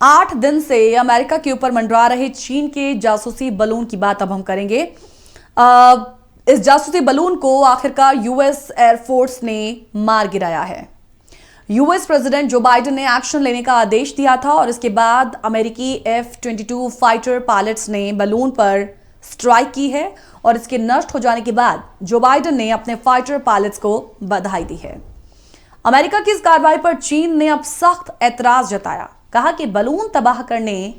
8 दिन से अमेरिका के ऊपर मंडरा रहे चीन के जासूसी बलून की बात अब हम करेंगे। इस जासूसी बलून को आखिरकार यूएस एयरफोर्स ने मार गिराया है। यूएस प्रेसिडेंट जो बाइडेन ने एक्शन लेने का आदेश दिया था और इसके बाद अमेरिकी F-22 फाइटर पायलट्स ने बलून पर स्ट्राइक की है और इसके नष्ट हो जाने के बाद जो बाइडेन ने अपने फाइटर पायलट्स को बधाई दी है। अमेरिका की इस कार्रवाई पर चीन ने अब सख्त ऐतराज जताया, कहा कि बलून तबाह करने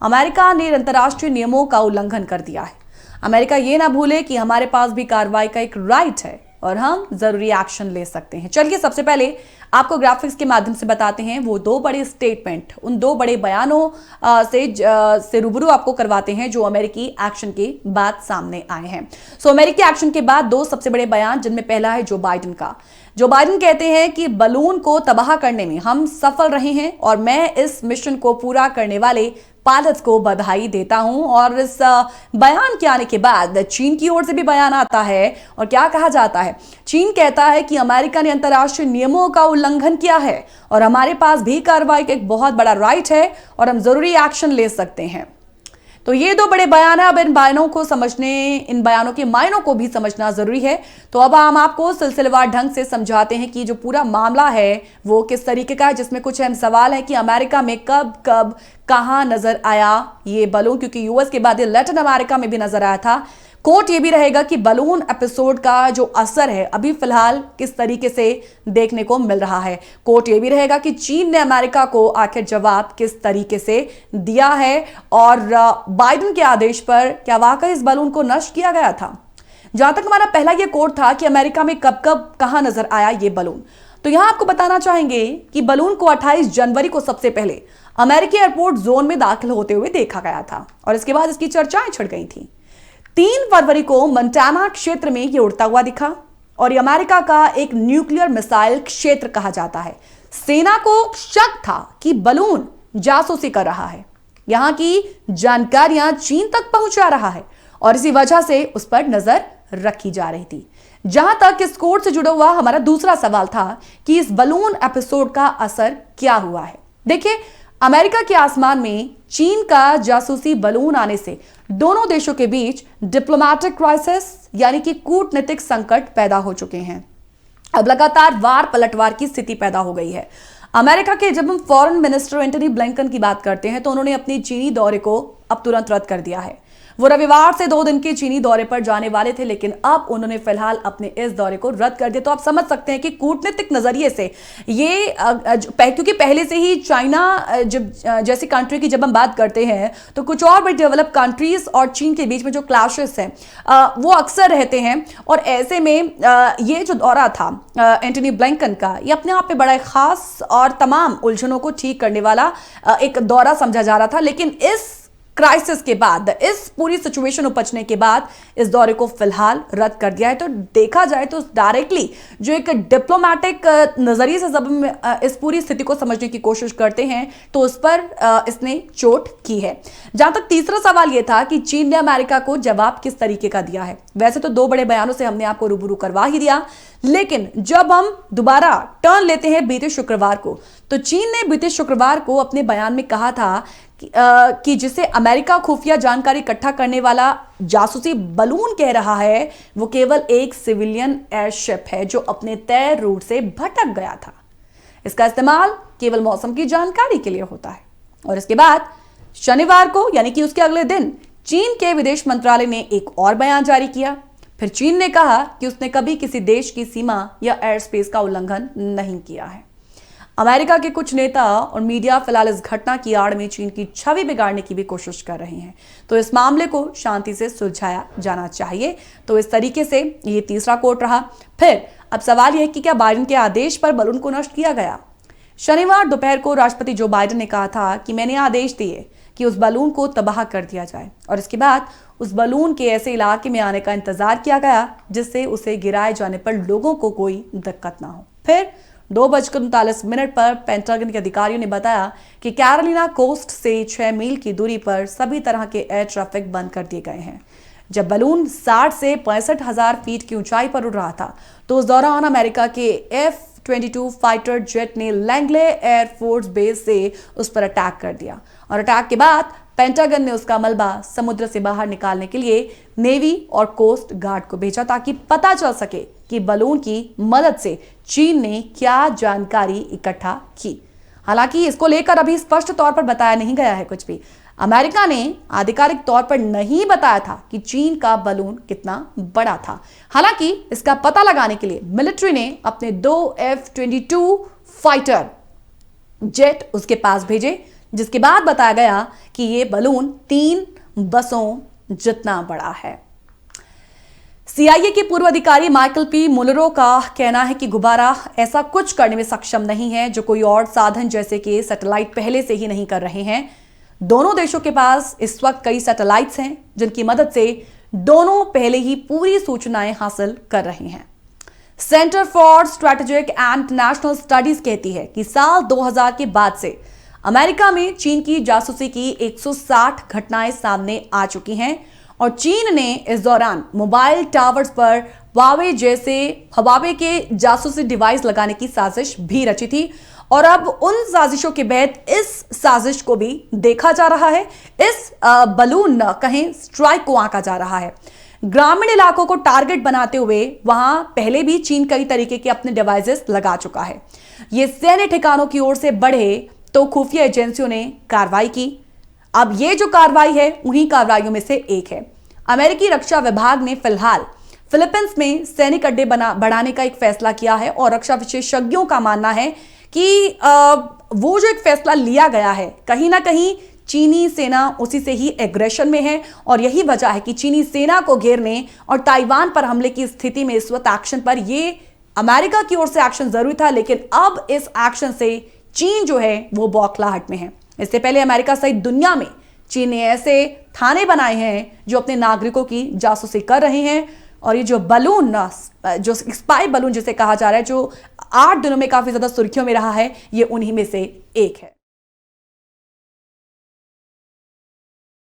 अमेरिका ने अंतर्राष्ट्रीय नियमों का उल्लंघन कर दिया है। अमेरिका ये ना भूले कि हमारे पास भी कार्रवाई का एक राइट है और हम जरूरी एक्शन ले सकते हैं। चलिए सबसे पहले आपको ग्राफिक्स के माध्यम से बताते हैं वो दो बड़े स्टेटमेंट, उन दो बड़े बयानों से रूबरू आपको करवाते हैं जो अमेरिकी एक्शन के बाद सामने आए हैं। अमेरिकी एक्शन के बाद दो सबसे बड़े बयान, जिनमें पहला है जो बाइडेन का। जो बाइडेन कहते हैं कि बलून को तबाह करने में हम सफल रहे हैं और मैं इस मिशन को पूरा करने वाले पायलट्स को बधाई देता हूं। और इस बयान के आने के बाद चीन की ओर से भी बयान आता है और क्या कहा जाता है, चीन कहता है कि अमेरिका ने अंतर्राष्ट्रीय नियमों का उल्लंघन किया है और हमारे पास भी कार्रवाई का एक बहुत बड़ा राइट है और हम जरूरी एक्शन ले सकते हैं। तो ये दो बड़े बयान है। अब इन बयानों को समझने, इन बयानों के मायनों को भी समझना जरूरी है। तो अब हम आपको सिलसिलेवार ढंग से समझाते हैं कि जो पूरा मामला है वो किस तरीके का है, जिसमें कुछ अहम सवाल है कि अमेरिका में कब कब कहां नजर आया ये बलून, क्योंकि यूएस के बाद ये लैटिन अमेरिका में भी नजर आया था। कोट ये भी रहेगा कि बलून एपिसोड का जो असर है अभी फिलहाल किस तरीके से देखने को मिल रहा है। कोट ये भी रहेगा कि चीन ने अमेरिका को आखिर जवाब किस तरीके से दिया है और बाइडेन के आदेश पर क्या वाकई इस बलून को नष्ट किया गया था। जहां तक हमारा पहला ये कोट था कि अमेरिका में कब कब कहां नजर आया ये बलून, तो यहां आपको बताना चाहेंगे कि बलून को 28 जनवरी को सबसे पहले अमेरिकी एयरपोर्ट जोन में दाखिल होते हुए देखा गया था और इसके बाद इसकी चर्चाएं छिड़ गई थी। 3 फरवरी को मोंटाना क्षेत्र में यह उड़ता हुआ दिखा और यह अमेरिका का एक न्यूक्लियर मिसाइल क्षेत्र कहा जाता है। सेना को शक था कि बलून जासूसी कर रहा है, यहां की जानकारियां चीन तक पहुंचा रहा है और इसी वजह से उस पर नजर रखी जा रही थी। जहां तक इस कोर्ट से जुड़ा हुआ हमारा दूसरा सवाल था कि इस बलून एपिसोड का असर क्या हुआ है। देखिए, अमेरिका के आसमान में चीन का जासूसी बलून आने से दोनों देशों के बीच डिप्लोमैटिक क्राइसिस यानी कि कूटनीतिक संकट पैदा हो चुके हैं। अब लगातार वार पलटवार की स्थिति पैदा हो गई है। अमेरिका के जब हम फॉरेन मिनिस्टर एंटनी ब्लिंकन की बात करते हैं तो उन्होंने अपनी चीनी दौरे को अब तुरंत रद्द कर दिया है। वो रविवार से 2 दिन के चीनी दौरे पर जाने वाले थे, लेकिन अब उन्होंने फिलहाल अपने इस दौरे को रद्द कर दिया। तो आप समझ सकते हैं कि कूटनीतिक नजरिए से ये क्योंकि पहले से ही चाइना जैसी कंट्री की जब हम बात करते हैं तो कुछ और बड़ी डेवलप कंट्रीज और चीन के बीच में जो क्लैशेस हैं वो अक्सर रहते हैं। और ऐसे में ये जो दौरा था एंटनी ब्लिंकन का, ये अपने आप में बड़ा खास और तमाम उलझनों को ठीक करने वाला एक दौरा समझा जा रहा था। लेकिन इस क्राइसिस के बाद, इस पूरी सिचुएशन उपजने के बाद इस दौरे को फिलहाल रद्द कर दिया है। तो देखा जाए तो डायरेक्टली जो एक डिप्लोमैटिक नजरिए से जब हम इस पूरी स्थिति को समझने की कोशिश करते हैं तो उस पर इसने चोट की है। जहां तक तीसरा सवाल यह था कि चीन ने अमेरिका को जवाब किस तरीके का दिया है। वैसे तो 2 बड़े बयानों से हमने आपको रूबरू करवा ही दिया, लेकिन जब हम दोबारा टर्न लेते हैं बीते शुक्रवार को, तो चीन ने बीते शुक्रवार को अपने बयान में कहा था कि जिसे अमेरिका खुफिया जानकारी इकट्ठा करने वाला जासूसी बलून कह रहा है वो केवल एक सिविलियन एयरशिप है जो अपने तय रूट से भटक गया था। इसका इस्तेमाल केवल मौसम की जानकारी के लिए होता है। और इसके बाद शनिवार को यानी कि उसके अगले दिन चीन के विदेश मंत्रालय ने एक और बयान जारी किया। फिर चीन ने कहा कि उसने कभी किसी देश की सीमा या एयर स्पेस का उल्लंघन नहीं किया है। अमेरिका के कुछ नेता और मीडिया फिलहाल इस घटना की आड़ में चीन की छवि बिगाड़ने की भी कोशिश कर रहे हैं। तो इस मामले को शांति से सुलझाया जाना चाहिए। तो इस तरीके से ये तीसरा कोट रहा। फिर अब सवाल यह कि क्या बाइडेन के आदेश पर बलून को नष्ट किया गया। शनिवार दोपहर को राष्ट्रपति जो बाइडेन ने कहा था कि मैंने आदेश दिए कि उस बलून को तबाह कर दिया जाए और इसके बाद उस बलून के ऐसे इलाके में आने का इंतजार किया गया जिससे उसे गिराए जाने पर लोगों को कोई दिक्कत ना हो। फिर 2:39 पर पेंटागन के अधिकारियों ने बताया कि कैरोलिना कोस्ट से 6 मील की दूरी पर सभी तरह के एयर ट्रैफिक बंद कर दिए गए हैं। जब बलून 60 से 65,000 फीट की ऊंचाई पर उड़ रहा था तो उस दौरान अमेरिका के F-22 फाइटर जेट ने लैंगले एयरफोर्स बेस से उस पर अटैक कर दिया और अटैक के बाद पेंटागन ने उसका मलबा समुद्र से बाहर निकालने के लिए नेवी और कोस्ट गार्ड को भेजा ताकि पता चल सके कि बलून की मदद से चीन ने क्या जानकारी इकट्ठा की। हालांकि इसको लेकर अभी स्पष्ट तौर पर बताया नहीं गया है कुछ भी। अमेरिका ने आधिकारिक तौर पर नहीं बताया था कि चीन का बलून कितना बड़ा था। हालांकि इसका पता लगाने के लिए मिलिट्री ने अपने 2 F-22 फाइटर जेट उसके पास भेजे, जिसके बाद बताया गया कि यह बलून 3 बसों जितना बड़ा है। CIA के पूर्व अधिकारी माइकल पी मुलरो का कहना है कि गुब्बारा ऐसा कुछ करने में सक्षम नहीं है जो कोई और साधन जैसे कि सैटेलाइट पहले से ही नहीं कर रहे हैं। दोनों देशों के पास इस वक्त कई सैटेलाइट्स हैं जिनकी मदद से दोनों पहले ही पूरी सूचनाएं हासिल कर रहे हैं। Centre for strategic and international studies कहती है कि साल 2000 के बाद से अमेरिका में चीन की जासूसी की 160 घटनाएं सामने आ चुकी हैं और चीन ने इस दौरान मोबाइल टावर्स पर हवावे के जासूसी डिवाइस लगाने की साजिश भी रची थी और अब उन साजिशों के बाद इस साजिश को भी देखा जा रहा है। इस बलून कहें स्ट्राइक को आंका जा रहा है। ग्रामीण इलाकों को टारगेट बनाते हुए वहां पहले भी चीन कई तरीके के अपने डिवाइसेस लगा चुका है। ये सैन्य ठिकानों की ओर से बढ़े तो खुफिया एजेंसियों ने कार्रवाई की। अब ये जो कार्रवाई है उन्हीं कार्रवाइयों में से एक है। अमेरिकी रक्षा विभाग ने फिलहाल फिलीपींस में सैनिक अड्डे बढ़ाने का एक फैसला किया है और रक्षा विशेषज्ञों का मानना है कि वो जो एक फैसला लिया गया है कहीं ना कहीं चीनी सेना उसी से ही एग्रेशन में है और यही वजह है कि चीनी सेना को घेरने और ताइवान पर हमले की स्थिति में इस वक्त एक्शन पर ये अमेरिका की ओर से एक्शन जरूरी था, लेकिन अब इस एक्शन से चीन जो है वो बौखलाहट में है। इससे पहले अमेरिका सहित दुनिया में चीन ने ऐसे थाने बनाए हैं जो अपने नागरिकों की जासूसी कर रहे हैं और ये जो बलून जो स्पाई बलून जिसे कहा जा रहा है जो 8 दिनों में काफी ज्यादा सुर्खियों में रहा है, ये उन्हीं में से एक है।